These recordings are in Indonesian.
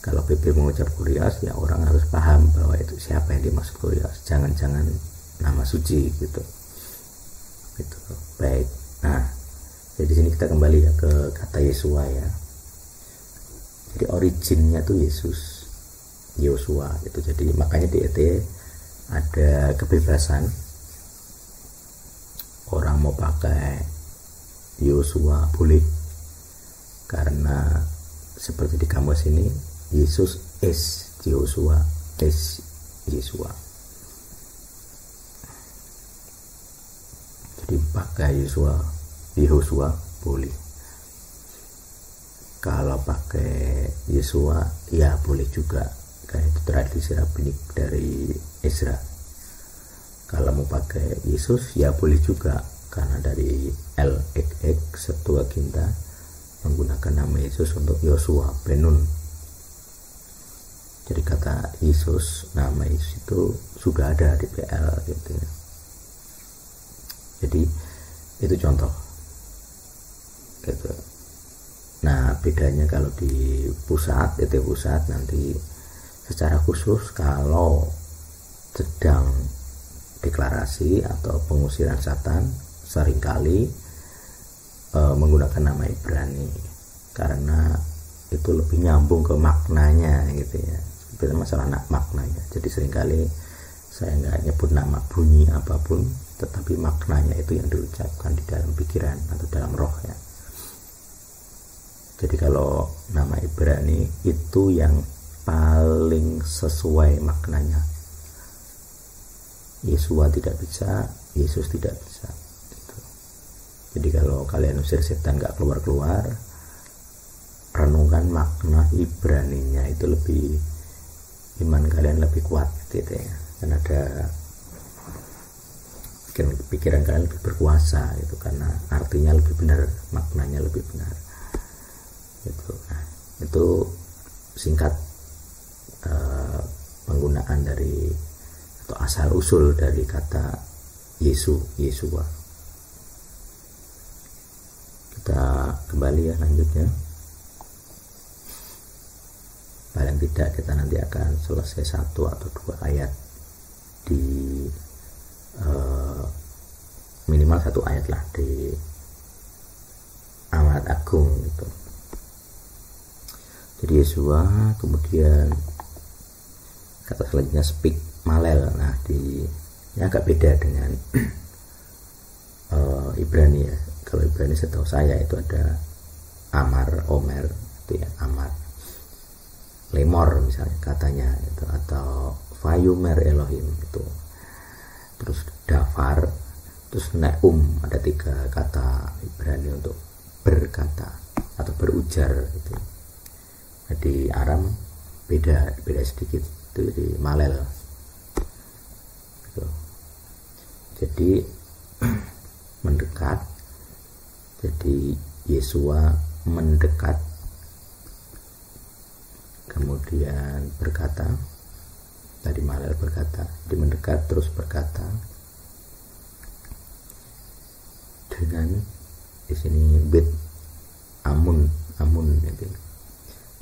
Kalau PP mengucap Kurios, ya orang harus paham bahwa itu siapa yang dimaksud Kurios, jangan-jangan nama suci gitu. Gitu. Baik. Nah, jadi di sini kita kembali ya ke kata Yesua ya. Jadi originnya tuh Yesus, Yosua gitu. Jadi makanya di ET ada kebebasan, orang mau pakai Yosua boleh, karena seperti di kamus ini Yesus es Yosua, es Yesua. Jadi pakai Yosua boleh. Kalau pakai Yesua ya boleh juga, kayak itu tradisi rabbinik dari Ezra. Kalau mau pakai Yesus ya boleh juga, karena dari LXX Septuaginta menggunakan nama Yesus untuk Yosua Benun. Jadi kata Yesus, nama Yesus itu sudah ada di PL gitu ya. Jadi itu contoh gitu. Nah, bedanya kalau di pusat, DT pusat nanti secara khusus kalau sedang deklarasi atau pengusiran setan seringkali menggunakan nama Ibrani, karena itu lebih nyambung ke maknanya gitu ya. Itu masalah maknanya. Jadi seringkali saya nggak nyebut nama bunyi apapun, tetapi maknanya itu yang diucapkan di dalam pikiran atau dalam roh ya. Jadi kalau nama Ibrani itu yang paling sesuai maknanya. Yesua tidak bisa, Yesus tidak bisa gitu. Jadi kalau kalian usir setan nggak keluar-keluar, renungkan makna Ibraninya, itu lebih, iman kalian lebih kuat gitu ya. Dan ada pikiran kalian lebih berkuasa gitu, karena artinya lebih benar, maknanya lebih benar gitu. Nah, itu singkat penggunaan dari atau asal usul dari kata Yesua. Kita kembali ya lanjutnya. Paling tidak kita nanti akan selesai 1 atau 2 ayat di minimal 1 ayat lah di Amanat Agung gitu. Jadi Yesua, kemudian kata selanjutnya speak Malel. Nah, ini agak beda dengan Ibrani ya. Kalau Ibrani setahu saya itu ada Amar, Omer itu ya, Amar, Lemor misalnya katanya itu, atau Vayumer Elohim itu, terus Dafar, terus Neum. Ada 3 kata Ibrani untuk berkata atau berujar gitu. Nah, di Aram beda sedikit itu di Malel gitu. Jadi mendekat, jadi Yesua mendekat, kemudian berkata, tadi Malel berkata, jadi mendekat terus berkata dengan di sini bit amun gitu.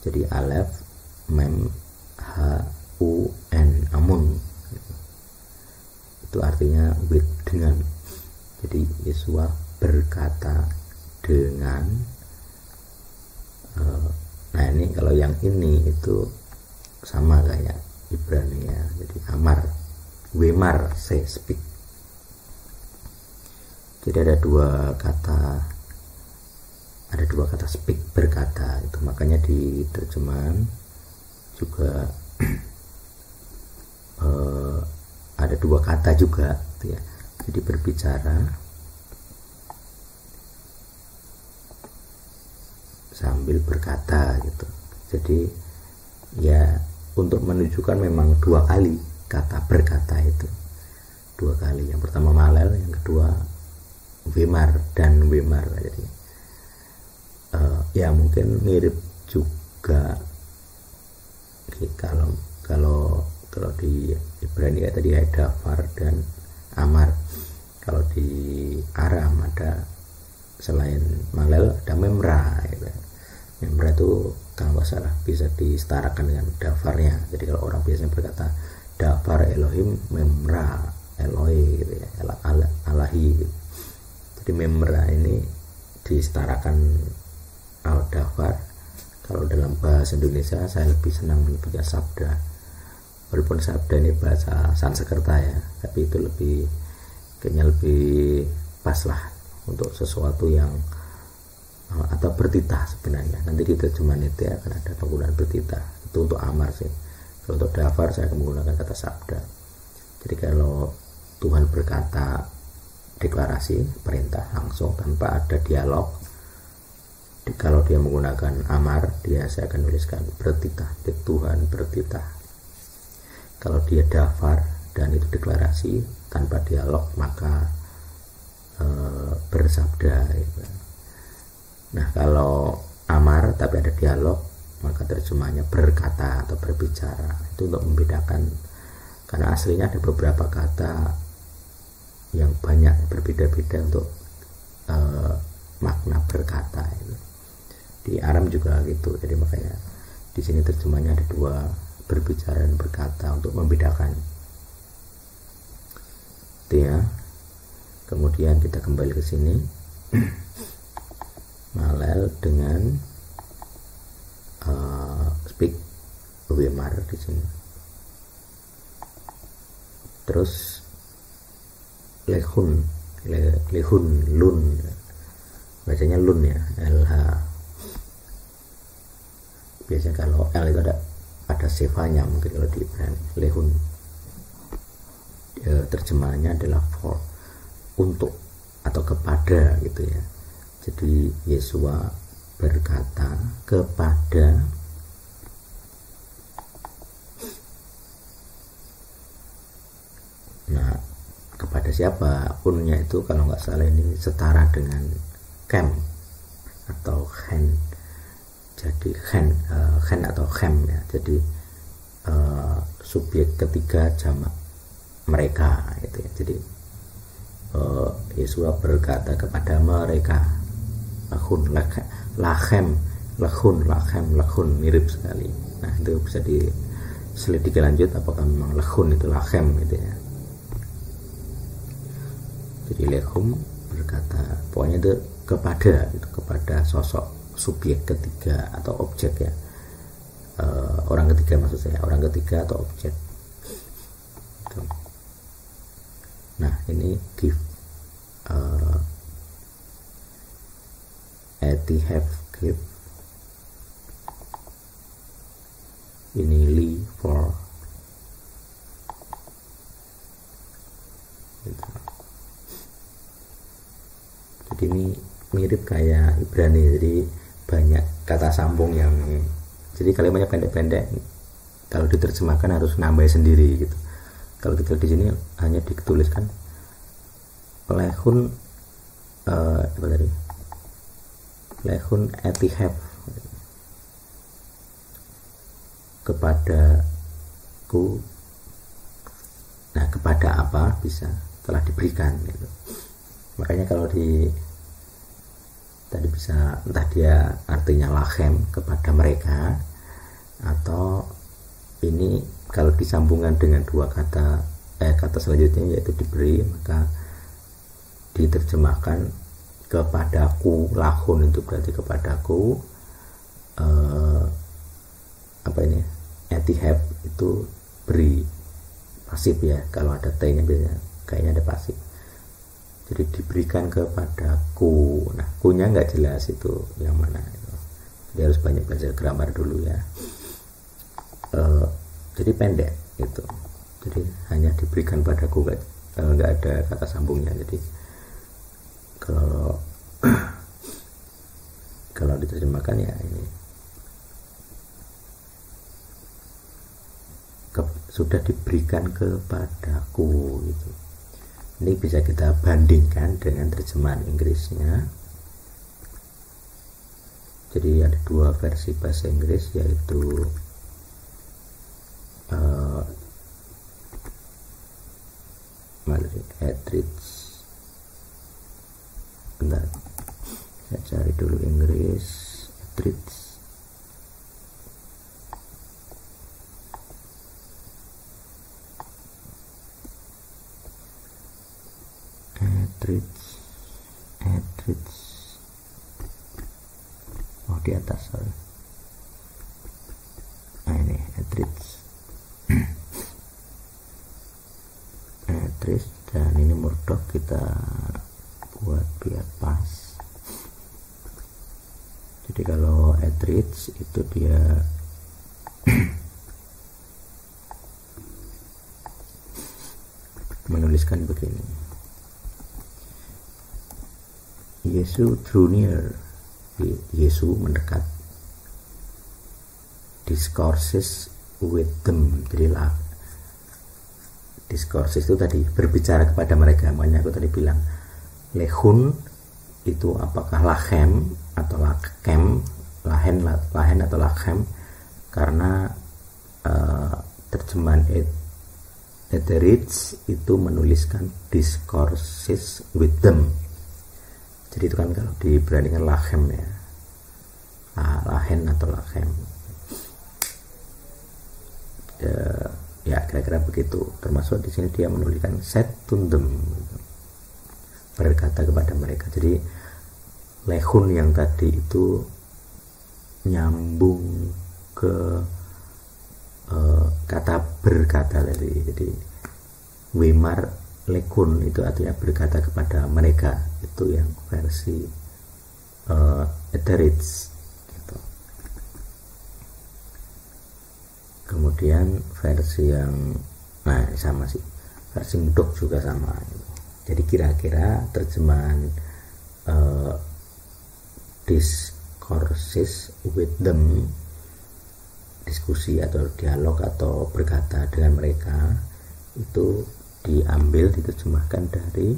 Jadi alef mem h u n amun gitu. Itu artinya with dengan. Jadi Yesua berkata dengan nah ini kalau yang ini itu sama kayak Ibrani ya. Jadi Amar, Wemar, say speak. Jadi ada dua kata speak, berkata itu. Makanya di terjemahan juga ada 2 kata juga gitu ya. Jadi berbicara sambil berkata gitu. Jadi ya untuk menunjukkan memang 2 kali kata berkata itu, 2 kali. Yang pertama Malel, yang kedua Wemar dan Wemar. Jadi ya mungkin mirip juga kalau di Ibrani ya tadi ada Dafar dan Amar. Kalau di Aram ada selain Malel ada Memra gitu. Memra itu kalau nggak salah bisa disetarakan dengan dafarnya. Jadi kalau orang biasanya berkata dafar Elohim memra Eloi gitu ya, Alahi gitu. Jadi memra ini disetarakan al dafar. Kalau dalam bahasa Indonesia saya lebih senang menyebutnya sabda, walaupun sabda ini bahasa Sanskerta ya, tapi itu kayaknya lebih pas lah untuk sesuatu yang atau bertitah sebenarnya. Nanti di terjemahan itu akan ada penggunaan bertitah, itu untuk amar sih. Kalau untuk dafar saya akan menggunakan kata sabda. Jadi kalau Tuhan berkata deklarasi, perintah langsung tanpa ada dialog, kalau dia menggunakan amar, saya akan tuliskan bertitah, Tuhan bertitah. Kalau dia dafar dan itu deklarasi tanpa dialog, maka bersabda gitu. Nah kalau amar tapi ada dialog, maka terjemahnya berkata atau berbicara. Itu untuk membedakan, karena aslinya ada beberapa kata yang banyak berbeda-beda untuk makna berkata itu. Di Aram juga gitu, jadi makanya di sini terjemahnya ada dua, berbicara dan berkata, untuk membedakan itu ya. Kemudian kita kembali ke sini Malel dengan speak Weimar di sini. Terus lehun lun, bacanya lun ya, LH. Biasanya kalau L itu ada sifanya, mungkin kalau di Ibrani lehun. Terjemahannya adalah for, untuk atau kepada gitu ya. Jadi Yesua berkata kepada kepada siapa? Unnya itu kalau nggak salah ini setara dengan kem atau hen. Jadi hen atau hem ya. Jadi subjek ketiga jamak mereka gitu ya. Jadi Yesua berkata kepada mereka, lachem mirip sekali. Nah itu bisa diselidiki lanjut apakah memang lachun itu lachem gitu ya. Jadi lehum berkata, pokoknya itu kepada sosok subjek ketiga atau objek ya, orang ketiga maksud saya, orang ketiga atau objek. Nah ini give eti have give, ini li for gitu. Jadi ini mirip kayak Ibrani, jadi banyak kata sambung yang, jadi kalimatnya pendek-pendek, kalau diterjemahkan harus nambah sendiri gitu. Kalau kita di sini hanya dituliskan lehun apa tadi, lehun etihab, kepadaku. Nah kepada apa bisa telah diberikan gitu. Makanya kalau tadi bisa entah dia artinya lachem kepada mereka, atau ini kalau disambungkan dengan dua kata selanjutnya yaitu diberi, maka diterjemahkan kepadaku. Lahun itu berarti kepadaku, apa ini, etihab itu beri, pasif ya. Kalau ada t nya biasanya kayaknya ada pasif. Jadi diberikan kepadaku. Nah kunya nggak jelas itu yang mana itu. Jadi harus banyak belajar grammar dulu ya. Jadi pendek itu, jadi hanya diberikan padaku, nggak ada kata sambungnya. Jadi kalau kalau diterjemahkan ya ini sudah diberikan kepadaku gitu. Ini bisa kita bandingkan dengan terjemahan Inggrisnya. Jadi ada dua versi bahasa Inggris, yaitu Etheridge. Bentar, saya cari dulu Inggris. Etheridge Etrich. Oh, di atas, sorry. Nah, ini Etrich. Dan ini Murdoch kita buat biar pas. Jadi kalau Etrich itu dia menuliskan begini: Yesus drew near, Yesus mendekat, discourses with them. Jadi discourses itu tadi berbicara kepada mereka. Makanya aku tadi bilang lehun itu apakah lachem atau lahem, lahen atau lachem, karena terjemahan Etheridge itu menuliskan discourses with them. Jadi itu kan kalau diberanikan lachem ya, lahen atau lachem. Ya kira-kira begitu. Termasuk di sini dia menuliskan said to them, berkata kepada mereka. Jadi lehun yang tadi itu nyambung ke kata berkata tadi. Jadi Weimar lekun itu artinya berkata kepada mereka, itu yang versi Etheridge. Kemudian versi yang sama sih, versi Murdoch juga sama. Jadi kira-kira terjemahan discourses with them, diskusi atau dialog atau berkata dengan mereka, itu diambil, diterjemahkan dari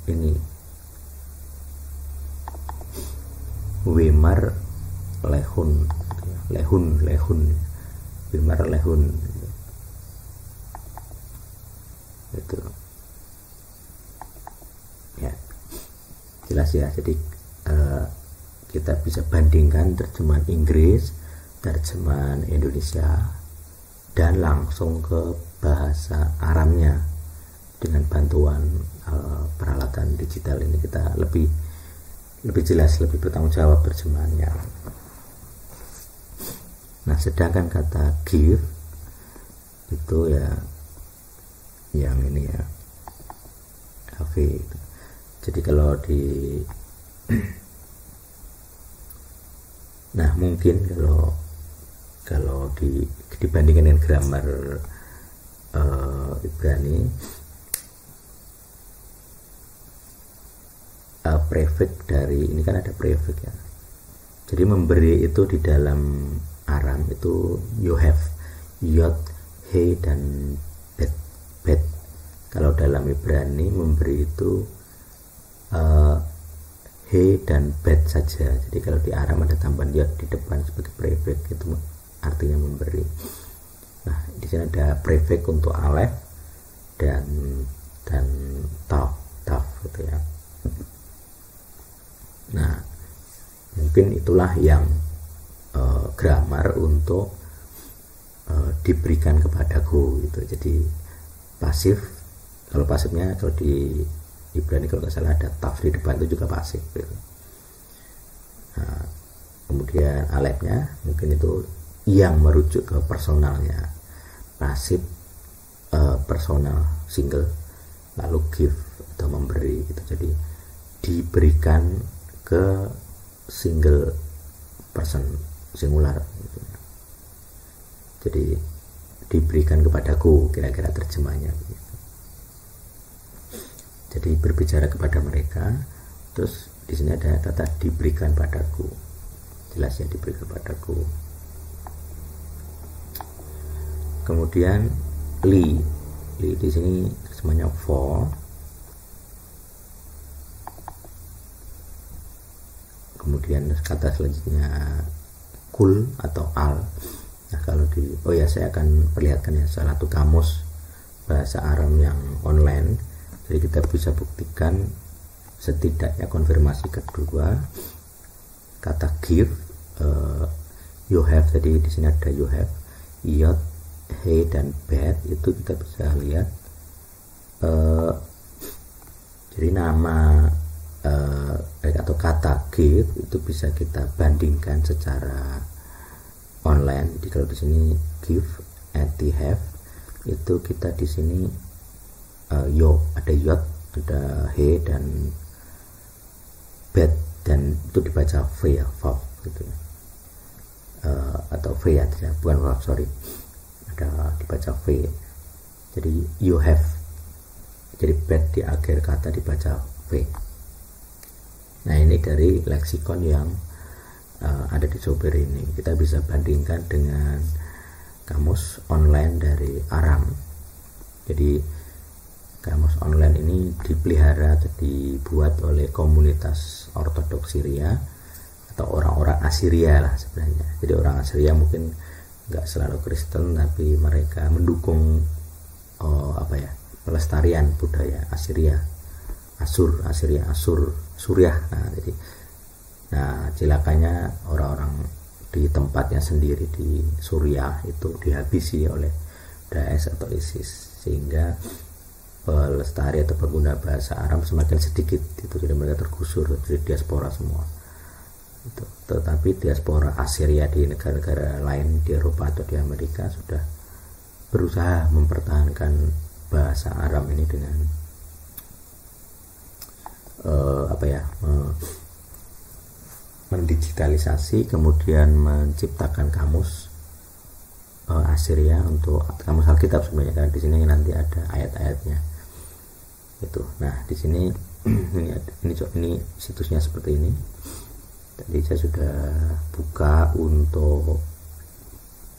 ini Weimar Lehun Weimar Lehun itu ya, jelas ya. Jadi kita bisa bandingkan terjemahan Inggris, terjemahan Indonesia, dan langsung ke bahasa Aramnya dengan bantuan peralatan digital ini. Kita lebih jelas, lebih bertanggung jawab terjemahannya. Nah, sedangkan kata give itu ya yang ini ya, cafe. Jadi kalau nah mungkin kalau dibandingkan dengan grammar Ibrani, prefix dari ini kan ada prefix ya. Jadi memberi itu di dalam Aram itu you have, yod, he, dan bet. Kalau dalam Ibrani memberi itu he dan bet saja. Jadi kalau di Aram ada tambahan yod di depan sebagai prefix, itu artinya memberi. Nah, di sini ada prefix untuk alef dan taf gitu ya. Nah, mungkin itulah yang grammar untuk diberikan kepadaku gitu. Jadi pasif, kalau pasifnya kalau di Ibrani kalau nggak salah ada taf di depan, itu juga pasif gitu. Nah, kemudian alefnya mungkin itu yang merujuk ke personalnya, pasif personal single, lalu give atau memberi gitu. Jadi diberikan ke single person, singular gitu. Jadi diberikan kepadaku, kira-kira terjemahnya gitu. Jadi berbicara kepada mereka, terus di sini ada kata diberikan padaku, jelas ya, diberikan padaku. Kemudian li di sini semuanya for. Kemudian kata selanjutnya kul atau al. Nah, kalau saya akan perlihatkan ya salah satu kamus bahasa Aram yang online. Jadi kita bisa buktikan setidaknya konfirmasi kedua kata give, you have, tadi di sini ada you have, yod, he, dan bet, itu kita bisa lihat eh, jadi nama atau kata give itu bisa kita bandingkan secara online. Jadi kalau di sini give at the have, itu kita di sini yo, ada yot, ada he dan bet, dan itu dibaca v ya, vav gitu ya. Atau v ya, bukan vav, sorry, ada dibaca v. Jadi you have, jadi bet di akhir kata dibaca v. Nah, ini dari leksikon yang ada di Jobber ini. Kita bisa bandingkan dengan kamus online dari Aram. Jadi kamus online ini dipelihara atau dibuat oleh komunitas ortodoks Syria atau orang-orang Assyria lah sebenarnya. Jadi orang Assyria mungkin nggak selalu Kristen, tapi mereka mendukung pelestarian budaya Assyria, Suriah. Nah, celakanya orang-orang di tempatnya sendiri di Suriah itu dihabisi oleh Daesh atau ISIS, sehingga pelestari atau pengguna bahasa Arab semakin sedikit. Itu jadi mereka tergusur, jadi diaspora semua. Tetapi diaspora Assyria di negara-negara lain di Eropa atau di Amerika sudah berusaha mempertahankan bahasa Arab ini dengan mendigitalisasi, kemudian menciptakan kamus Assyria untuk kamus Alkitab sebenarnya, karena di sini nanti ada ayat-ayatnya itu. Nah, di sini ini situsnya seperti ini. Tadi saya sudah buka untuk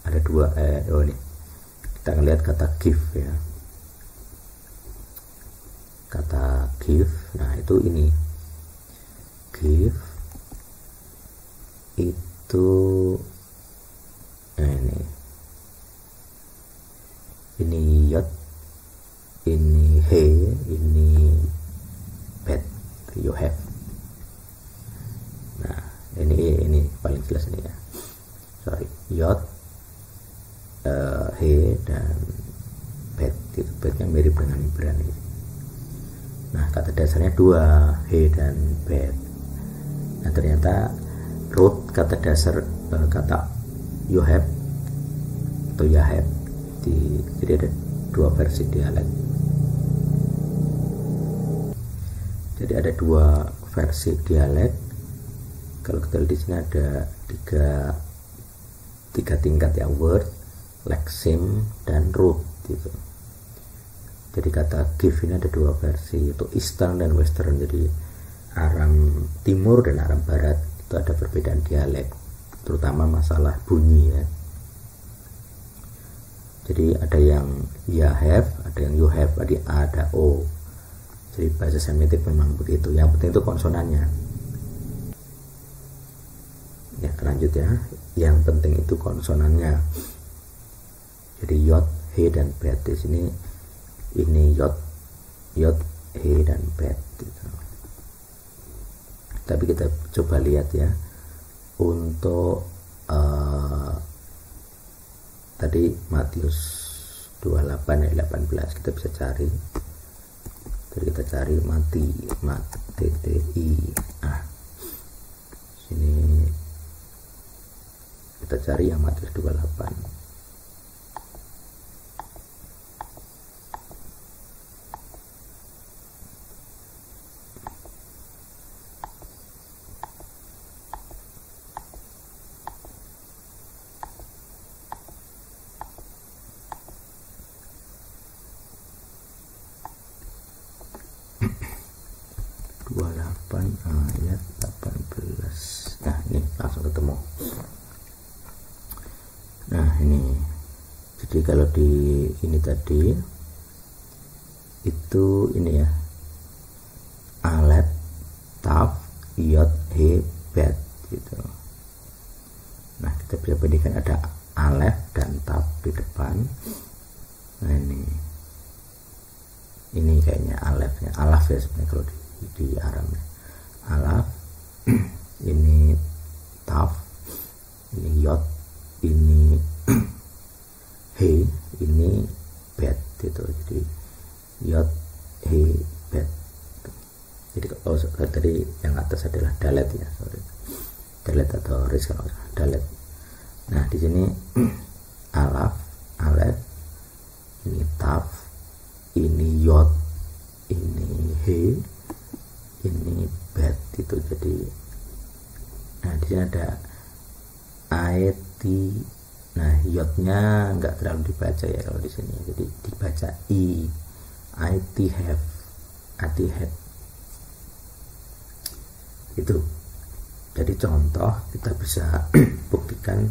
ada dua ini kita akan lihat kata give ya, kata give. Nah, itu ini give itu ini yot, ini he, ini bet, you have. Nah, ini paling jelas ini ya, sorry, yot, he dan bet. Itu betnya mirip dengan Ibrani. Nah, kata dasarnya dua, he dan bet. Nah, ternyata root kata dasar kata you have atau ya have, jadi ada dua versi dialek. Jadi ada dua versi dialek. Kalau kita lihat di sini ada tiga tingkat ya, word, lexeme, dan root gitu. Jadi kata give ini ada dua versi, itu Eastern dan Western. Jadi Aram Timur dan Aram Barat itu ada perbedaan dialek, terutama masalah bunyi ya. Jadi ada yang ya have, ada yang you have, ada o. Jadi bahasa Semitik memang begitu. Yang penting itu konsonannya. Ya, lanjut ya. Yang penting itu konsonannya. Jadi yot, he dan bet. Di sini ini yot, he dan bet gitu. Tapi kita coba lihat ya, untuk tadi Matius 28 ayat 18 kita bisa cari. Jadi kita cari mati sini kita cari yang Matius 28. Ayat 18. Nah, ini langsung ketemu. Nah, ini jadi kalau di ini tadi itu ini ya, alef, taf, yot, he, bet gitu. Nah, kita bisa bandingkan ada alef dan taf di depan. Nah, ini kayaknya alefnya, alaf ya sebenarnya kalau di Arab ya. Alaf, ini taf, ini yot, ini he, ini bet gitu. Jadi yot, dalet ya, sorry, dalet atau ris kalau dalet. Nah di sini alaf, alef, ini taf, ini yod, ini he, ini bet itu. Jadi nah di sini ada aeti. Nah yodnya nggak terlalu dibaca ya kalau di sini, jadi dibaca i. IT have, IT had itu. Jadi contoh kita bisa buktikan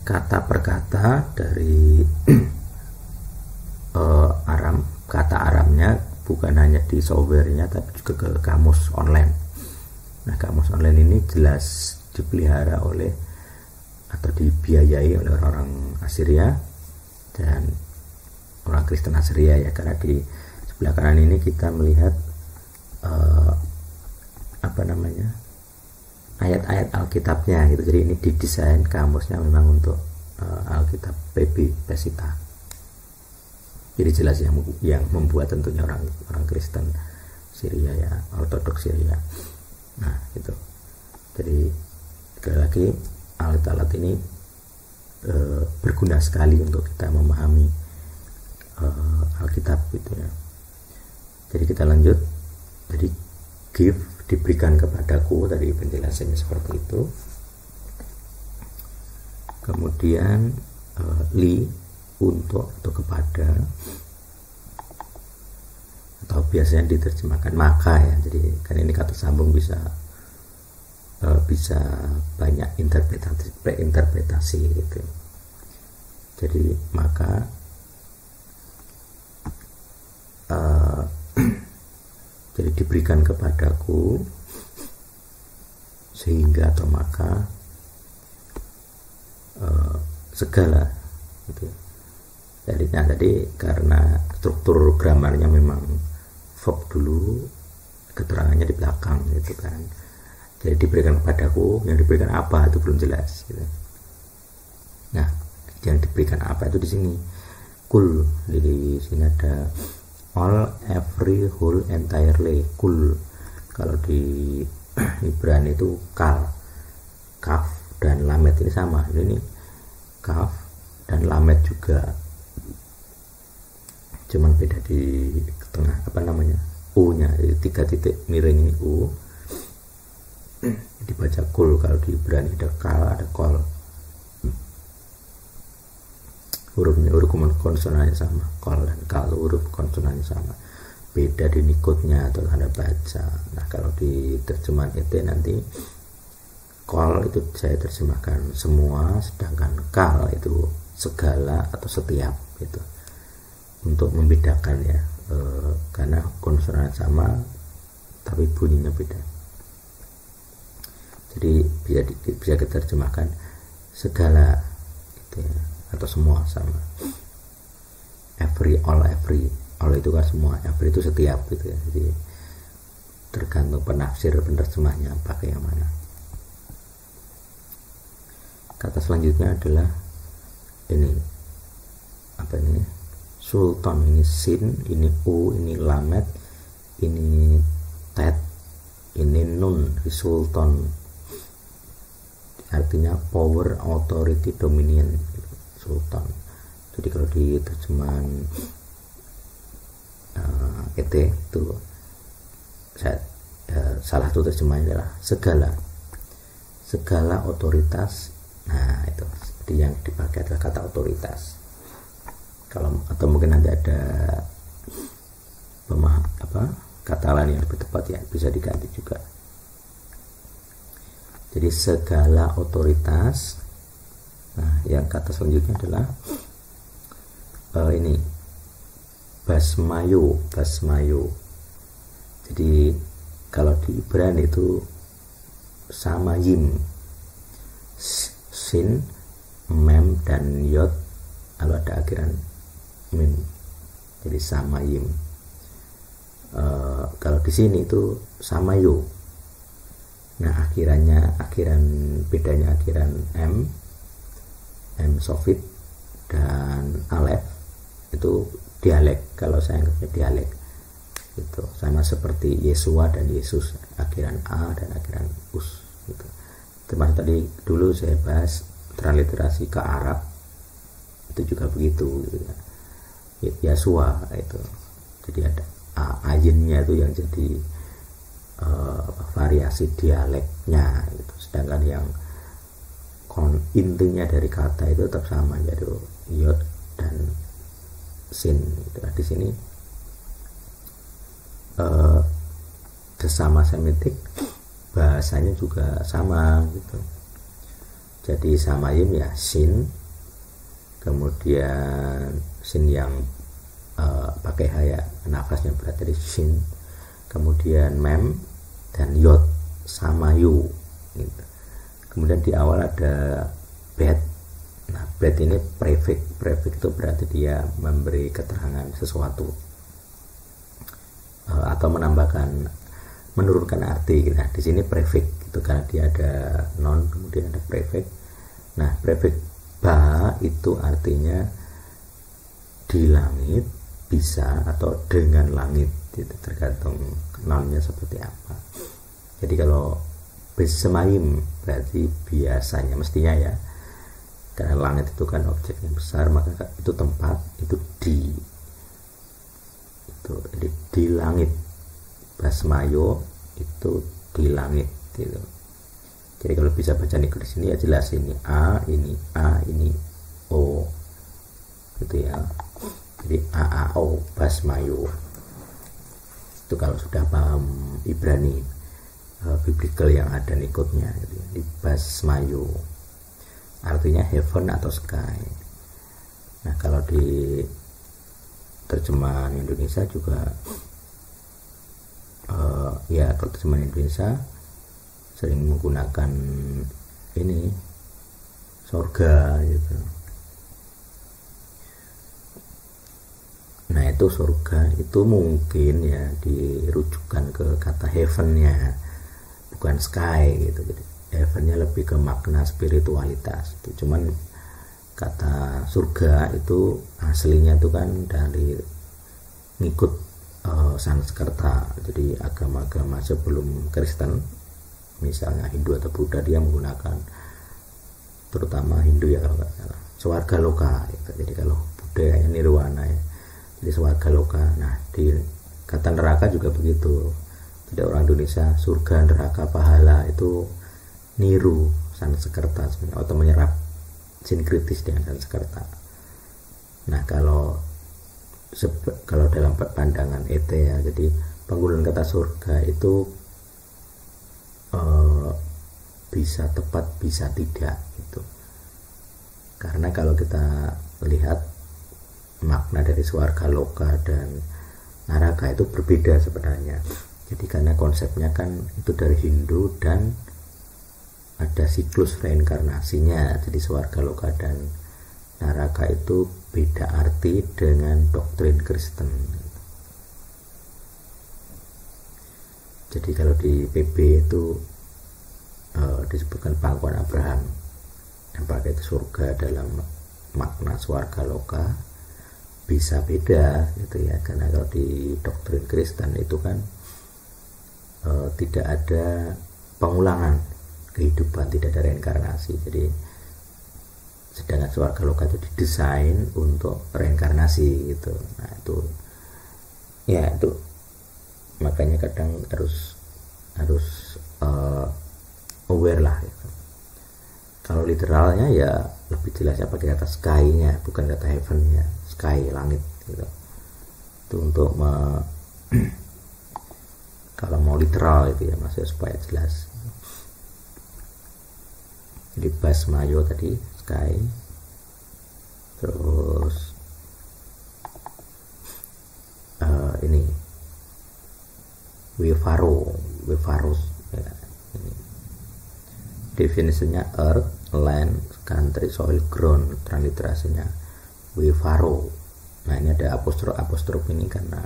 kata per kata dari Aram, kata Aramnya bukan hanya di softwarenya tapi juga ke kamus online. Nah kamus online ini jelas dipelihara oleh atau dibiayai oleh orang Assyria dan orang Kristen Assyria ya, karena di sebelah kanan ini kita melihat ayat-ayat Alkitabnya gitu. Jadi ini didesain kamusnya memang untuk Alkitab PB Pesita. Jadi jelas yang membuat tentunya orang Kristen Syria ya, Ortodoks Syria. Nah itu. Jadi sekali lagi alat-alat ini berguna sekali untuk kita memahami Alkitab gitu ya. Jadi kita lanjut. Jadi give, diberikan kepadaku, tadi penjelasannya seperti itu. Kemudian li, untuk atau kepada, atau biasanya diterjemahkan maka ya. Jadi kan ini kata sambung bisa banyak interpretasi gitu. Jadi maka jadi diberikan kepadaku sehingga atau maka segala gitu. Jadi tadi karena struktur gramarnya memang verb dulu, keterangannya di belakang gitu kan. Jadi diberikan kepadaku, yang diberikan apa itu belum jelas gitu. Nah yang diberikan apa itu di sini kul, di sini ada all, every, whole, entirely, kul. Kalau di Ibrani itu kal, kaf dan lamet ini sama. Ini kaf dan lamet juga, cuman beda di tengah u nya, jadi 3 titik miring ini u, dibaca kul. Kalau di Ibrani ada kal, ada kol, huruf konsonannya sama, kol dan kal huruf konsonannya sama, beda di nikotnya atau tanda baca. Nah kalau di terjemahan itu nanti kol itu saya terjemahkan semua, sedangkan kal itu segala atau setiap gitu, untuk membedakan ya, karena konsonan sama tapi bunyinya beda. Jadi bisa kita terjemahkan segala gitu ya, atau semua sama. Every, all itu kan semua, every itu setiap gitu ya. Jadi tergantung penafsir penerjemahnya pakai yang mana. Kata selanjutnya adalah ini sultan. Ini sin, ini u, ini lamet, ini tet, ini nun. Sultan artinya power, authority, dominion, sultan. Jadi kalau di terjemahan itu salah satu terjemahannya adalah segala otoritas. Nah itu seperti yang dipakai adalah kata otoritas. Atau mungkin nanti ada kata lain yang lebih tepat ya, bisa diganti juga. Jadi segala otoritas. Nah yang kata selanjutnya adalah ini basmayo. Jadi kalau di Ibrani itu sama yim, sin, mem dan yod, lalu ada akhiran mim, jadi sama yim. Kalau di sini itu sama yo. Nah bedanya akhiran m sofit dan alef itu dialek. Kalau saya anggapnya dialek, gitu. Sama seperti Yesua dan Yesus, akhiran A dan akhiran us gitu. Termasuk tadi dulu saya bahas transliterasi ke Arab itu juga begitu gitu ya. Yesua itu jadi ada ayinnya itu yang jadi variasi dialeknya gitu. Sedangkan yang intinya dari kata itu tetap sama, yaitu yod dan sin gitu. Nah, di sini sesama Semitik bahasanya juga sama gitu. Jadi samayim ya sin, kemudian sin yang pakai haya nafasnya berat dari sin, kemudian mem dan yod samayu gitu. Kemudian di awal ada bet. Nah, bet ini prefix itu berarti dia memberi keterangan sesuatu atau menurunkan arti. Nah, di sini prefix itu karena dia ada non kemudian ada prefix. Nah, prefix ba itu artinya di langit, bisa, atau dengan langit, itu tergantung nonnya seperti apa. Jadi kalau besemayim berarti biasanya, mestinya ya, karena langit itu kan objek yang besar, maka itu tempat, itu jadi di langit. Basmayo itu di langit gitu. Jadi kalau bisa baca niku di sini ya jelas ini A ini O gitu ya. Jadi AAO Basmayo itu kalau sudah paham Ibrani biblical yang ada nikotnya gitu ya. Di Basmayo artinya heaven atau sky. Nah, kalau di terjemahan Indonesia juga ya kalau terjemahan Indonesia sering menggunakan ini surga gitu. Nah, itu surga itu mungkin ya dirujukan ke kata heavennya, bukan sky gitu. Jadi heavennya lebih ke makna spiritualitas itu. Cuman kata surga itu aslinya itu kan dari ngikut Sanskerta. Jadi agama-agama sebelum Kristen, misalnya Hindu atau Buddha, dia menggunakan, terutama Hindu ya kalau nggak salah, swarga loka gitu. Jadi kalau Buddha ya nirwana ya, jadi swarga loka. Nah, di kata neraka juga begitu. Jadi orang Indonesia surga, neraka, pahala itu niru Sanskerta sebenarnya, atau menyerap sinkritis dengan Sanskerta. Nah, kalau dalam pandangan ET ya, jadi penggunaan kata surga itu bisa tepat bisa tidak gitu. Karena kalau kita lihat makna dari swarga loka dan neraka itu berbeda sebenarnya. Jadi karena konsepnya kan itu dari Hindu dan ada siklus reinkarnasinya. Jadi swarga loka dan neraka itu beda arti dengan doktrin Kristen. Jadi kalau di PB itu disebutkan pangkuan Abraham yang pakai surga dalam makna swarga loka, bisa beda gitu ya. Karena kalau di doktrin Kristen itu kan tidak ada pengulangan kehidupan, tidak ada reinkarnasi. Jadi sedangkan swarga loka itu didesain untuk reinkarnasi gitu. Nah, itu ya, itu makanya kadang harus aware lah gitu. Kalau literalnya ya lebih jelasnya pakai kata sky-nya, bukan kata heaven-nya. Sky, langit gitu. Itu untuk kalau mau literal itu ya, maksudnya supaya jelas. Jadi Basmayo tadi sky, terus ini Wefaros ya, ini definisinya earth, land, country, soil, ground. Transliterasinya Wefaro. Nah, ini ada apostrof ini karena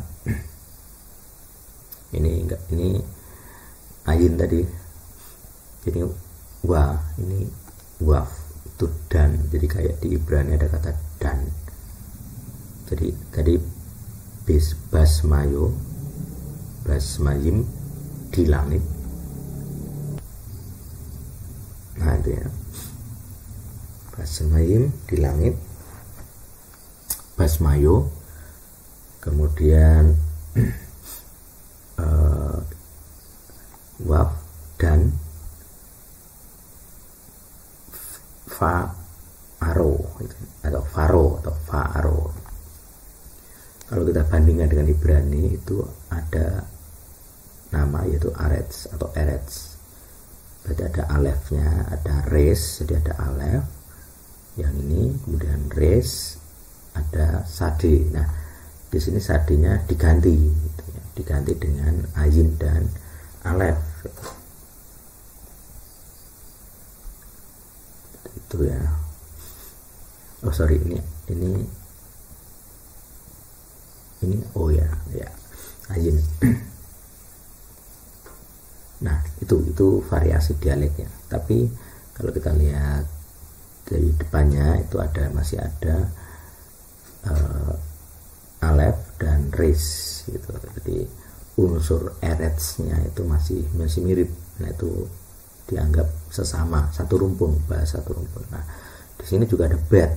ini ayin tadi. Jadi ini waf itu dan. Jadi kayak di Ibrani ada kata dan. Jadi tadi Basmayo basmayim di langit. Nah itu ya, basmayim di langit, basmayo, kemudian waf dan fa'aro atau faro atau fa'aro. Kalau kita bandingkan dengan Ibrani itu ada nama yaitu arets atau erets. Berarti ada alefnya, ada res, jadi ada alef yang ini, kemudian res, ada sade. Nah di sini sadenya diganti gitu ya, diganti dengan ayin dan alef itu ya. Oh sorry, ini oh ya ayin. Nah itu variasi dialeknya. Tapi kalau kita lihat dari depannya itu masih ada alef dan res gitu. Jadi unsur eretsnya itu masih mirip. Nah itu dianggap sesama, satu rumpun, bahasa satu rumpun. Nah di sini juga ada bet.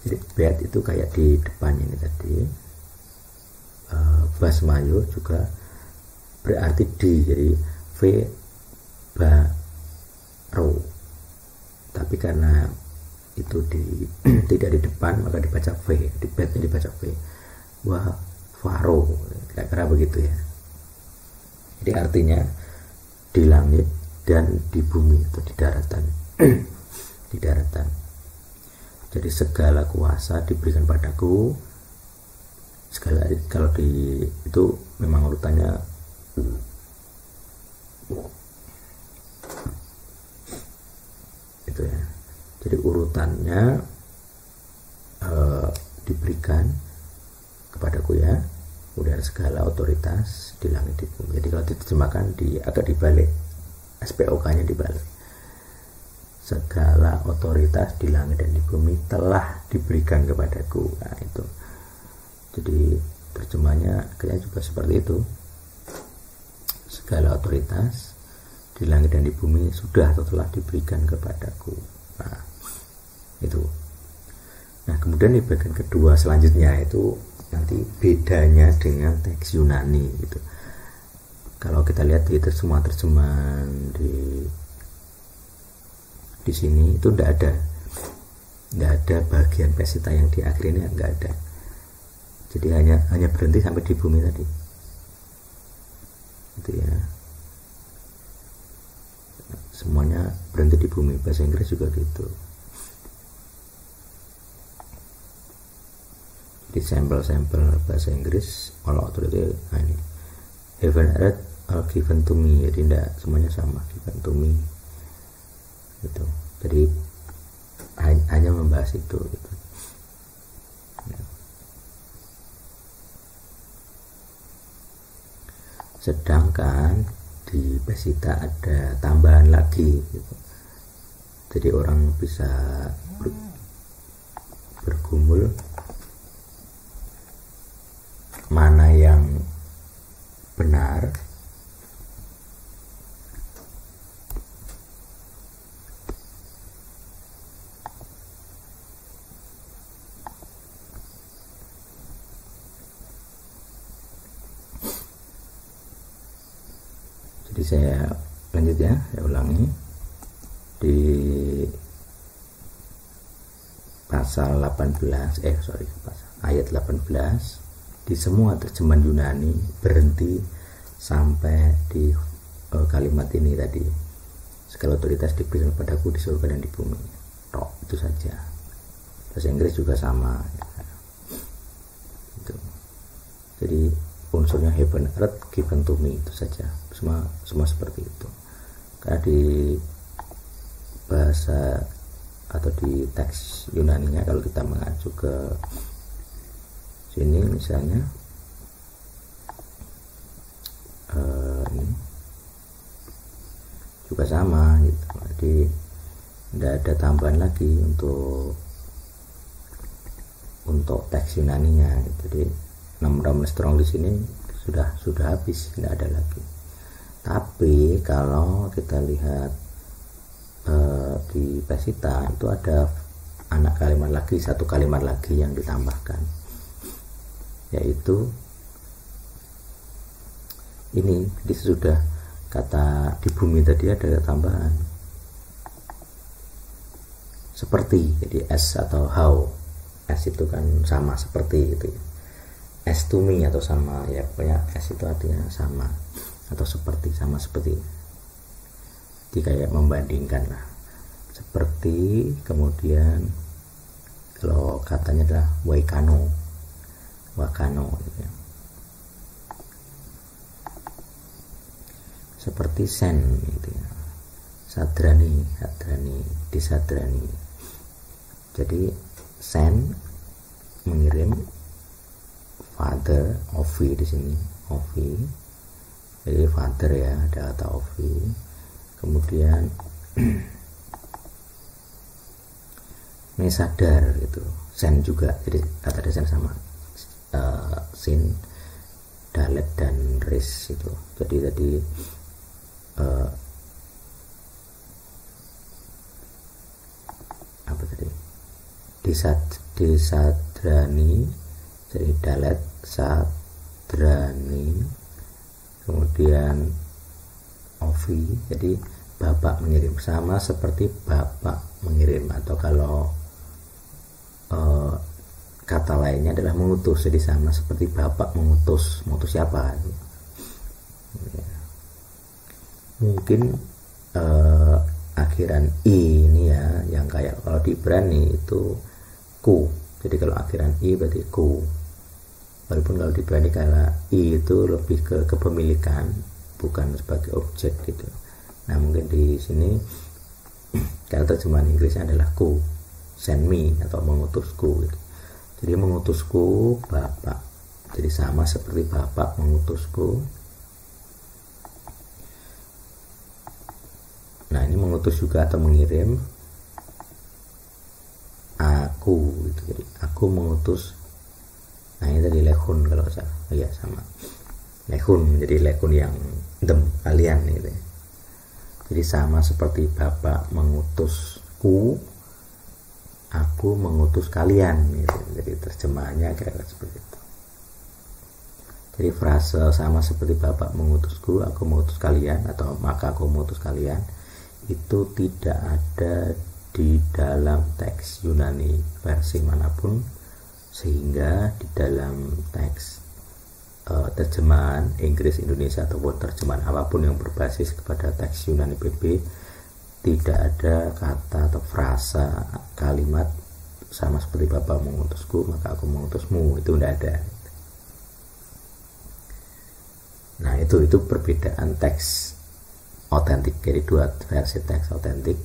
Jadi bet itu kayak di depannya ini tadi. Basmayo juga berarti di, jadi v ba ro, tapi karena itu tidak di depan maka dibaca v, di betnya dibaca v, wa faro, kira-kira begitu ya. Jadi artinya di langit dan di bumi atau di daratan. Di daratan. Jadi segala kuasa diberikan padaku. Segala, kalau di itu memang urutannya itu ya. Jadi urutannya diberikan kepadaku ya. Kemudian segala otoritas di langit di bumi. Jadi kalau diterjemahkan agak dibalik, SPOK-nya dibalik. Segala otoritas di langit dan di bumi telah diberikan kepadaku. Nah itu. Jadi terjemahnya kayaknya juga seperti itu. Segala otoritas di langit dan di bumi sudah atau telah diberikan kepadaku. Nah itu. Nah kemudian di bagian kedua selanjutnya itu nanti bedanya dengan teks Yunani gitu. Kalau kita lihat di semua terjemahan di sini itu tidak ada bagian pesita yang di akhir ini, nggak ada. Jadi hanya berhenti sampai di bumi tadi. Itu ya. Semuanya berhenti di bumi. Bahasa Inggris juga gitu. Di sampel-sampel bahasa Inggris all authority ini heaven and earth are given to me. Jadi tidak semuanya sama, given to me. Gitu. Jadi hanya membahas itu gitu. Sedangkan di pesita ada tambahan lagi gitu. Jadi orang bisa bergumul mana yang benar Jadi saya lanjut ya, saya ulangi di pasal 18 ayat 18 di semua terjemahan Yunani berhenti sampai di kalimat ini tadi, segala otoritas diberikan padaku di surga dan di bumi. Itu saja. Bahasa Inggris juga sama gitu. Jadi unsurnya heaven earth given to me, itu saja, semua seperti itu. Karena di bahasa atau di teks Yunaninya kalau kita mengacu ke sini misalnya ini juga sama gitu. Jadi tidak ada tambahan lagi untuk teks Yunaninya gitu. Jadi number strong di sini sudah habis, nggak ada lagi. Tapi kalau kita lihat di Pesita itu ada anak kalimat lagi, satu kalimat lagi yang ditambahkan, yaitu ini. Jadi sudah kata di bumi tadi ada tambahan seperti, jadi as atau how. As itu kan sama seperti itu, as to me atau sama, ya pokoknya as itu artinya sama atau seperti, sama seperti. Jadi kayak membandingkan lah, seperti. Kemudian kalau katanya adalah wakano gitu ya. Seperti sen gitu ya, sadrani, disadrani. Jadi send mengirim, father, ovi di sini, ovi. Jadi father ya, ada kata ovi. Kemudian mesadar gitu, send juga. Jadi kata desain sama sin, dalet dan ris itu. Jadi tadi apa tadi? Disadrani, jadi dalet, sadrani. Kemudian ovi, jadi bapak mengirim, sama seperti bapak mengirim. Atau kalau kata lainnya adalah mengutus, jadi sama seperti bapak mengutus siapa? Mungkin akhiran i ini ya, yang kayak kalau di Ibrani itu ku. Jadi kalau akhiran i berarti ku. Walaupun kalau di Ibrani kalau i itu lebih ke kepemilikan, bukan sebagai objek gitu. Nah mungkin di sini kalau terjemahan Inggrisnya adalah ku, send me, atau mengutusku gitu. Jadi mengutusku bapak, jadi sama seperti bapak mengutusku. Nah ini mengutus juga atau mengirim aku gitu. Jadi aku mengutus. Nah ini tadi lehun kalau saya, ya sama lehun, jadi lehun yang dem, kalian gitu. Jadi sama seperti bapak mengutusku, aku mengutus kalian gitu. Jadi terjemahannya kira-kira seperti itu. Jadi frase sama seperti bapak mengutusku, aku mengutus kalian, atau maka aku mengutus kalian, itu tidak ada di dalam teks Yunani versi manapun, sehingga di dalam teks terjemahan Inggris, Indonesia, ataupun terjemahan apapun yang berbasis kepada teks Yunani BB, tidak ada kata atau frasa kalimat sama seperti bapak mengutusku maka aku mengutusmu, itu tidak ada. Nah itu perbedaan teks otentik, jadi dua versi teks otentik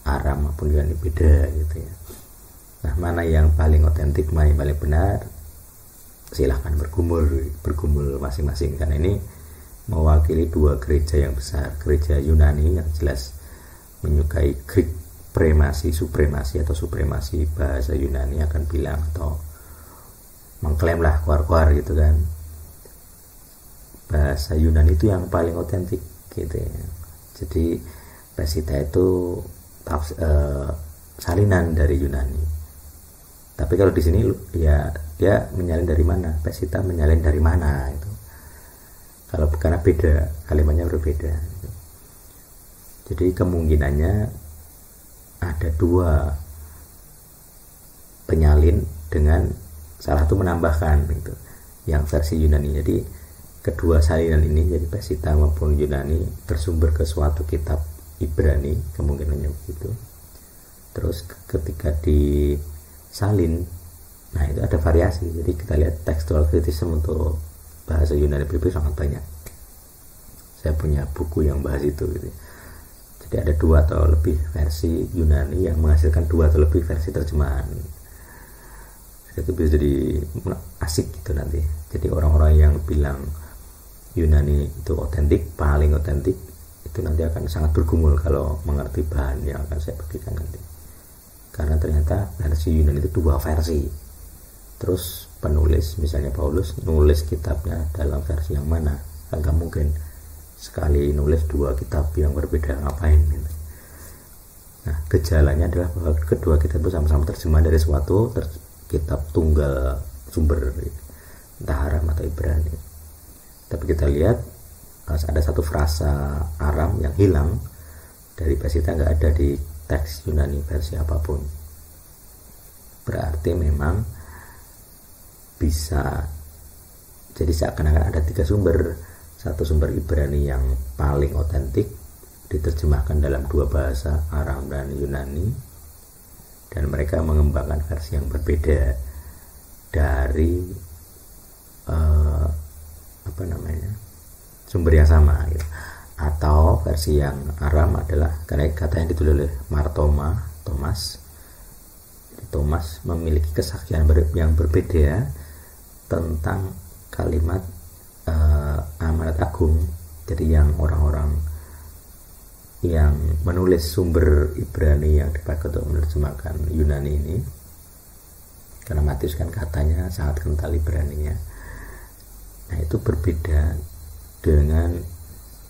Aram maupun Yunani beda gitu ya. Nah mana yang paling otentik, mana yang paling benar, silahkan bergumul masing-masing, karena ini mewakili dua gereja yang besar. Gereja Yunani yang jelas menyukai Greek supremasi atau supremasi bahasa Yunani, akan bilang atau mengklaim lah keluar gitu kan, bahasa Yunani itu yang paling otentik gitu ya. Jadi Pesita itu salinan dari Yunani. Tapi kalau di sini ya dia menyalin dari mana? Pesita menyalin dari mana itu? Kalau karena beda, kalimatnya berbeda. Jadi kemungkinannya ada dua penyalin dengan salah satu menambahkan gitu, yang versi Yunani. Jadi kedua salinan ini, jadi Pesita maupun Yunani, bersumber ke suatu kitab Ibrani, kemungkinannya begitu. Terus ketika disalin, nah itu ada variasi. Jadi kita lihat textual criticism untuk bahasa Yunani BB sangat banyak. Saya punya buku yang bahas itu gitu. Jadi ada dua atau lebih versi Yunani yang menghasilkan dua atau lebih versi terjemahan. Itu bisa jadi asik gitu nanti. Jadi orang-orang yang bilang Yunani itu otentik, paling otentik, itu nanti akan sangat bergumul kalau mengerti bahan yang akan saya bagikan nanti. Karena ternyata versi Yunani itu dua versi terus penulis misalnya Paulus nulis kitabnya dalam versi yang mana, kan gak mungkin sekali nulis 2 kitab yang berbeda, ngapain gitu. Nah, gejalanya adalah bahwa kedua kitab itu sama-sama terjemahan dari suatu kitab tunggal sumber, entah Aram atau Ibrani. Tapi kita lihat ada satu frasa Aram yang hilang dari Pesita, nggak ada di teks Yunani versi apapun. Berarti memang bisa jadi seakan-akan ada 3 sumber. Satu sumber Ibrani yang paling otentik diterjemahkan dalam 2 bahasa, Aram dan Yunani, dan mereka mengembangkan versi yang berbeda dari sumber yang sama gitu. Atau versi yang Aram adalah karena kata yang ditulis oleh Thomas. Jadi Thomas memiliki kesaksian yang berbeda tentang kalimat amanat agung. Jadi yang orang-orang yang menulis sumber Ibrani yang dipakai untuk menerjemahkan Yunani ini, karena Matius kan katanya sangat kental Ibraninya, nah itu berbeda dengan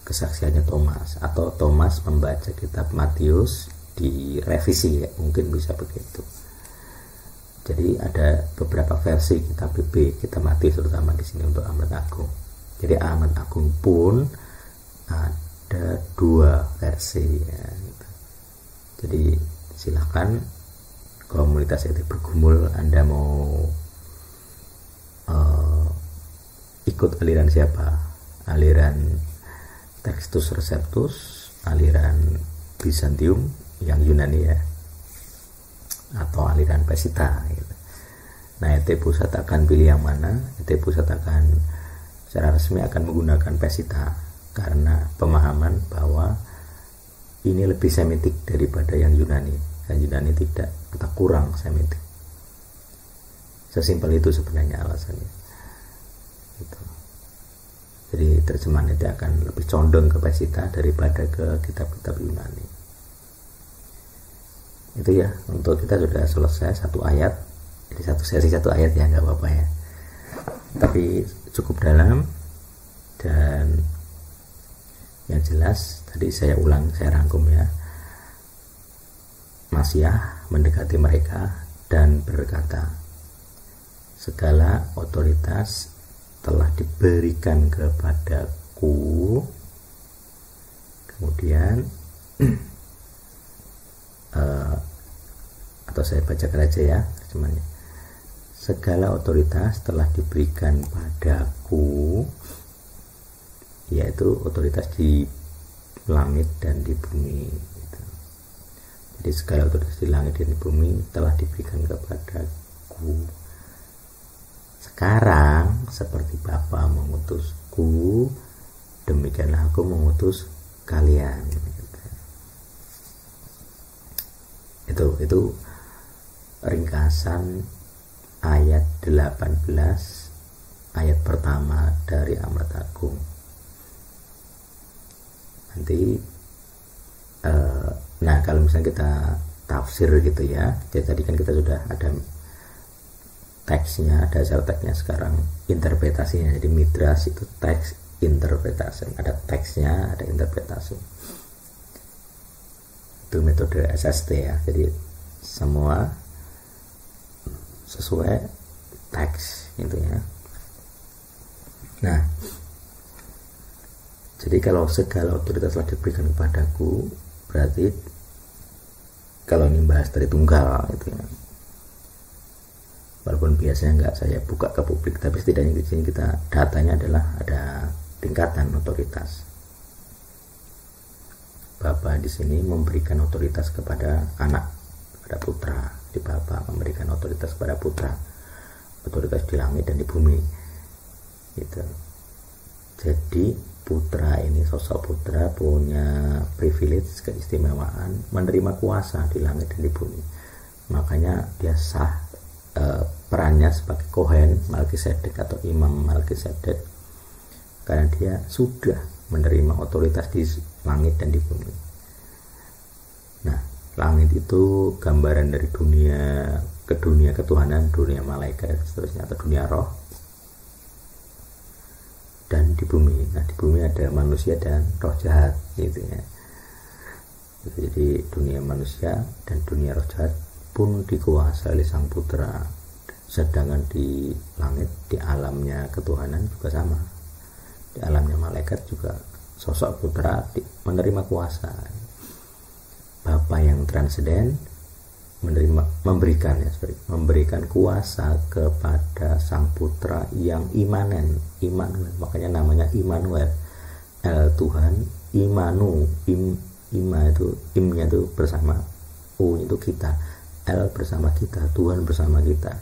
kesaksiannya Thomas, atau Thomas membaca kitab Matius direvisi, ya, mungkin bisa begitu. Jadi ada beberapa versi kitab kitab Matius terutama di sini untuk Amanat Agung. Jadi Amanat Agung pun ada 2 versi ya, gitu. Jadi silakan komunitas etik bergumul, Anda mau ikut aliran siapa, aliran Textus Receptus, aliran Bizantium yang Yunani ya, atau aliran Pesita gitu. Nah, ET Pusat akan pilih yang mana? ET Pusat akan secara resmi akan menggunakan Pesita karena pemahaman bahwa ini lebih semitik daripada yang Yunani. Yang Yunani tidak atau kurang semitik. Sesimpel itu sebenarnya alasannya. Gitu. Jadi terjemahan itu akan lebih condong ke Pesita daripada ke kitab-kitab Yunani. Itu ya, untuk kita sudah selesai 1 ayat. Jadi 1 sesi 1 ayat ya, nggak apa-apa ya. Tapi cukup dalam, dan yang jelas tadi saya ulang, saya rangkum ya. Masiah mendekati mereka dan berkata, segala otoritas telah diberikan kepadaku. Kemudian atau saya bacakan aja ya terjemahannya. Segala otoritas telah diberikan padaku, yaitu otoritas di langit dan di bumi gitu. Jadi segala otoritas di langit dan di bumi telah diberikan kepadaku. Sekarang seperti Bapa mengutusku, demikianlah aku mengutus kalian gitu. Itu ringkasan ayat 18 ayat pertama dari Amanat Agung. Nanti nah kalau misalnya kita tafsir gitu ya, jadi tadi kan kita sudah ada teksnya, dasar teksnya, sekarang interpretasinya. Jadi Midras itu teks interpretasi, ada teksnya, ada interpretasi. Itu metode SST ya, jadi semua sesuai teks gitu ya. Nah, jadi kalau segala otoritas telah diberikan kepadaku, berarti kalau ini bahas dari tunggal gitu ya, walaupun biasanya nggak saya buka ke publik, tapi setidaknya di sini kita datanya adalah ada tingkatan otoritas. Bapa di sini memberikan otoritas kepada anak, kepada putra. Di Bapa memberikan otoritas kepada putra, otoritas di langit dan di bumi gitu. Jadi putra ini, sosok putra punya privilege, keistimewaan menerima kuasa di langit dan di bumi. Makanya dia sah perannya sebagai Kohen Melkisedek atau Imam Melkisedek, karena dia sudah menerima otoritas di langit dan di bumi. Nah, langit itu gambaran dari dunia ke dunia ketuhanan, dunia malaikat seterusnya, atau dunia roh. Dan di bumi, nah di bumi ada manusia dan roh jahat gitu ya. Jadi dunia manusia dan dunia roh jahat pun dikuasai oleh Sang Putra. Sedangkan di langit, di alamnya ketuhanan juga sama, di alamnya malaikat juga sosok putra menerima kuasa. Bapa yang transenden memberikan kuasa kepada Sang Putra yang imanen, Immanuel, makanya namanya Immanuel. Tuhan, ima itu, imnya itu bersama, u itu kita, L bersama kita, Tuhan bersama kita,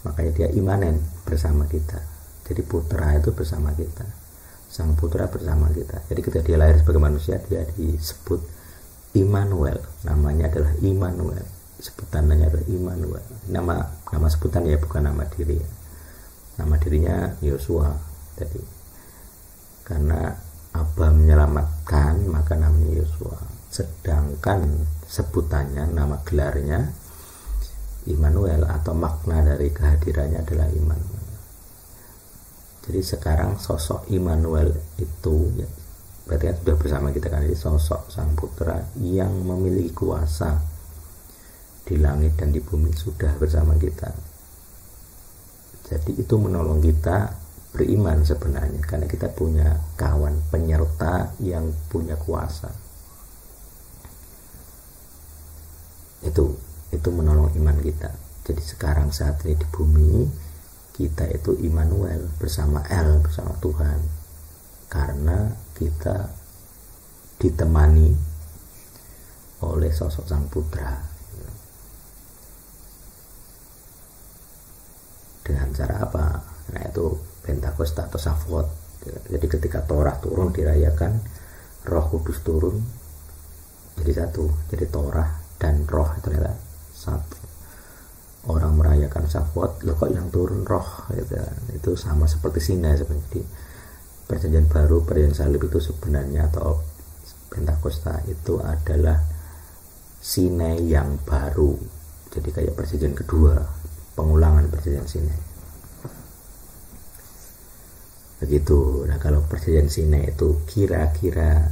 makanya dia imanen bersama kita. Jadi putra itu bersama kita, Sang Putra bersama kita. Jadi ketika dia lahir sebagai manusia, dia disebut Immanuel, namanya adalah Immanuel, sebutannya adalah Immanuel. Nama sebutan ya, bukan nama diri. Nama dirinya Yosua. Jadi karena Abah menyelamatkan, maka namanya Yosua. Sedangkan sebutannya, nama gelarnya Immanuel, atau makna dari kehadirannya adalah Immanuel. Jadi sekarang sosok Immanuel itu ya, berarti kan sudah bersama kita kan, ini sosok Sang Putra yang memiliki kuasa di langit dan di bumi sudah bersama kita. Jadi itu menolong kita beriman sebenarnya, karena kita punya kawan penyerta yang punya kuasa. Itu menolong iman kita. Jadi sekarang saat ini di bumi kita itu Immanuel bersama L, bersama Tuhan, karena kita ditemani oleh sosok Sang Putra. Dengan cara apa? Nah itu Pentakosta atau Shavuot. Jadi ketika Torah turun dirayakan, Roh Kudus turun jadi satu. Jadi Torah dan Roh ternyata satu. Orang merayakan Shavuot, loh kok yang turun Roh gitu. Itu sama seperti Sinai sebenarnya. Jadi Perjanjian Baru, Perjanjian Salib itu sebenarnya, atau Pentakosta itu adalah Sinai yang baru. Jadi kayak perjanjian kedua, pengulangan perjanjian Sinai. Begitu. Nah kalau perjanjian Sinai itu kira-kira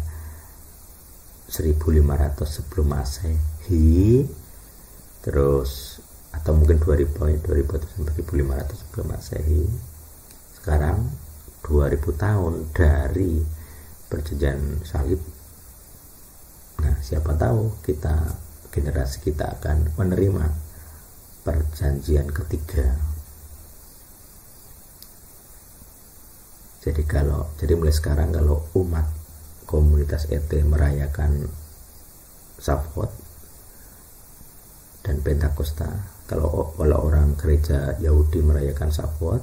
1500 sebelum Masehi, terus atau mungkin 2000 sampai 1500 sebelum Masehi. Sekarang 2000 tahun dari perjanjian salib. Nah, siapa tahu generasi kita akan menerima perjanjian ketiga. Jadi mulai sekarang kalau umat komunitas ET merayakan Shavuot dan Pentakosta, kalau orang gereja Yahudi merayakan Shavuot,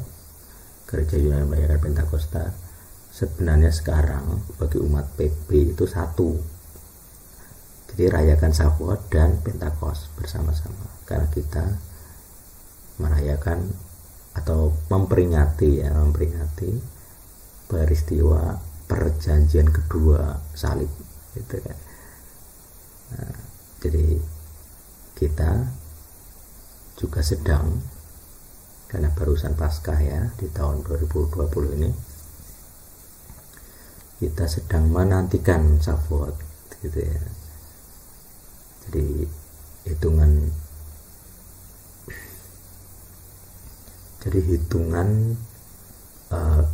gereja Yunani merayakan Pentakosta, sebenarnya sekarang bagi umat PB itu satu. Jadi rayakan Shavuot dan Pentakos bersama-sama, karena kita merayakan atau memperingati peristiwa perjanjian kedua salib gitu kan. Nah, jadi kita juga sedang, karena barusan Paskah ya di tahun 2020 ini, kita sedang menantikan Shavuot gitu ya. Jadi hitungan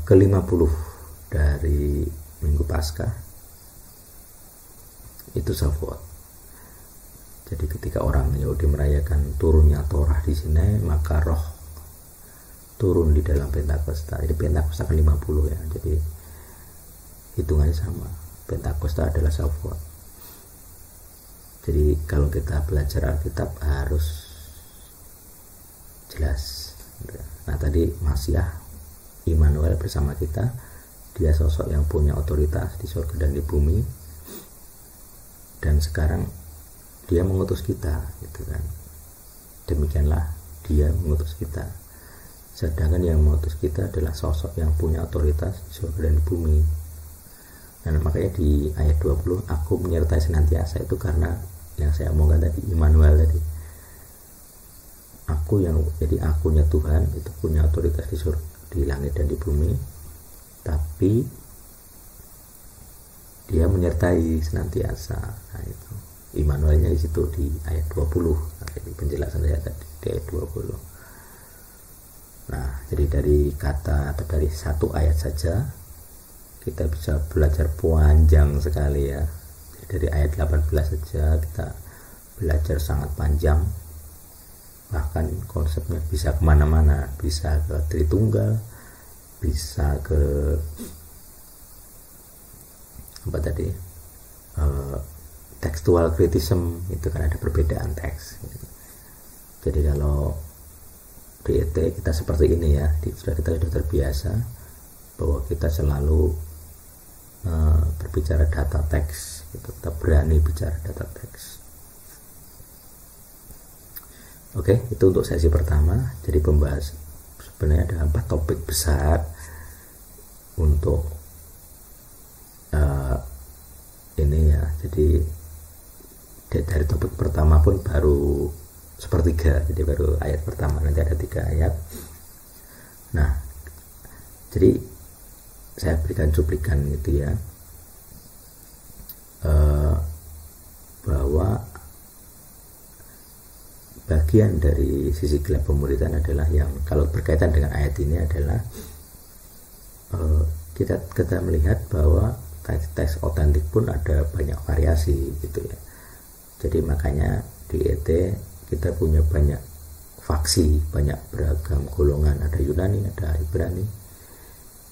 ke-50 dari Minggu Paskah itu Shavuot. Jadi ketika orang Yahudi merayakan turunnya Torah di Sinai, maka Roh turun di dalam Pentakosta. Jadi Pentakosta ke-50 ya. Jadi hitungannya sama. Pentakosta adalah Shavuot. Jadi kalau kita belajar Alkitab harus jelas. Nah tadi Masiah Immanuel bersama kita, dia sosok yang punya otoritas di surga dan di bumi, dan sekarang dia mengutus kita gitu kan. Demikianlah dia mengutus kita. Sedangkan yang mengutus kita adalah sosok yang punya otoritas di surga dan di bumi. Dan makanya di ayat 20, aku menyertai senantiasa, itu karena yang saya omongkan tadi, Immanuel tadi. aku yang jadi akunya Tuhan itu punya otoritas di langit dan di bumi, tapi dia menyertai senantiasa. Nah, itu Immanuelnya di situ di ayat 20. Nah, jadi penjelasan saya tadi di ayat 20. Nah, jadi dari kata atau dari satu ayat saja kita bisa belajar panjang sekali ya. Jadi dari ayat 18 saja kita belajar sangat panjang, bahkan konsepnya bisa kemana-mana, bisa ke Tritunggal, bisa ke apa tadi, textual criticism, itu kan ada perbedaan teks. Jadi kalau di ET kita seperti ini ya, kita sudah terbiasa bahwa kita selalu berbicara data teks, kita berani bicara data teks. Oke, itu untuk sesi pertama. Jadi pembahas sebenarnya ada 4 topik besar untuk ini ya. Jadi dari topik pertama pun baru sepertiga, jadi baru ayat pertama, nanti ada 3 ayat. Nah, jadi saya berikan cuplikan gitu ya, bahwa bagian dari sisi gelap pemuridan adalah yang kalau berkaitan dengan ayat ini adalah kita melihat bahwa teks otentik pun ada banyak variasi gitu ya. Jadi makanya di ET kita punya banyak faksi, banyak beragam golongan, ada Yunani, ada Ibrani,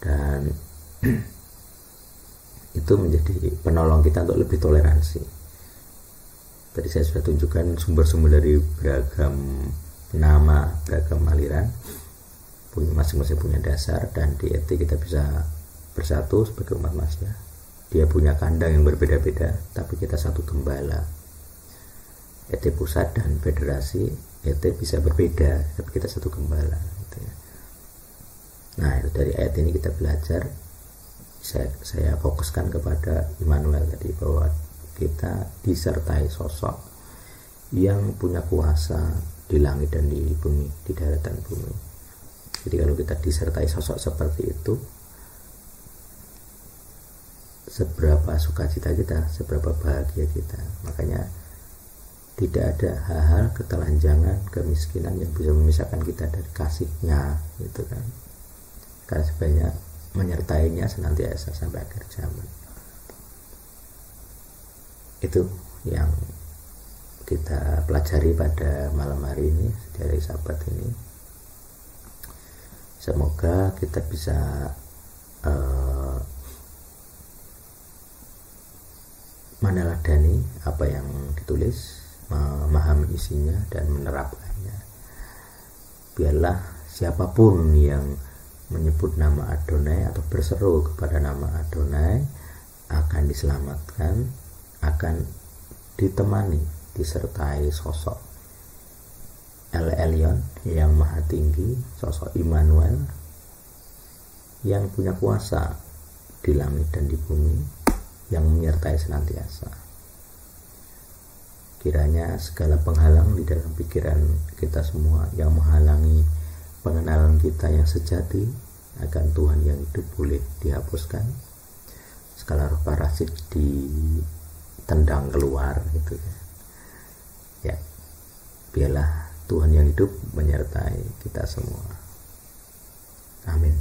dan itu menjadi penolong kita untuk lebih toleransi. Tadi saya sudah tunjukkan sumber-sumber dari beragam nama, beragam aliran, punya masing-masing punya dasar, dan di ET kita bisa bersatu sebagai umat manusia. Dia punya kandang yang berbeda-beda, tapi kita satu gembala. ET pusat dan federasi ET bisa berbeda, tapi kita satu gembala gitu ya. Nah, itu dari ayat ini kita belajar. Saya fokuskan kepada Immanuel tadi, bahwa kita disertai sosok yang punya kuasa di langit dan di bumi, di darat dan bumi. Jadi kalau kita disertai sosok seperti itu, seberapa sukacita kita, seberapa bahagia kita. Makanya tidak ada hal-hal ketelanjangan, kemiskinan yang bisa memisahkan kita dari kasihnya gitu kan. Karena sebenarnya menyertainya senantiasa sampai akhir zaman. Itu yang kita pelajari pada malam hari ini dari sahabat ini. Semoga kita bisa meneladani apa yang ditulis, memahami isinya dan menerapkannya. Biarlah siapapun yang menyebut nama Adonai atau berseru kepada nama Adonai akan diselamatkan, akan ditemani, disertai sosok El Elyon yang maha tinggi, sosok Immanuel yang punya kuasa di langit dan di bumi, yang menyertai senantiasa. Kiranya segala penghalang di dalam pikiran kita semua yang menghalangi pengenalan kita yang sejati akan Tuhan yang hidup boleh dihapuskan. Segala roh parasit ditendang keluar gitu ya. Ya, biarlah Tuhan yang hidup menyertai kita semua. Amin.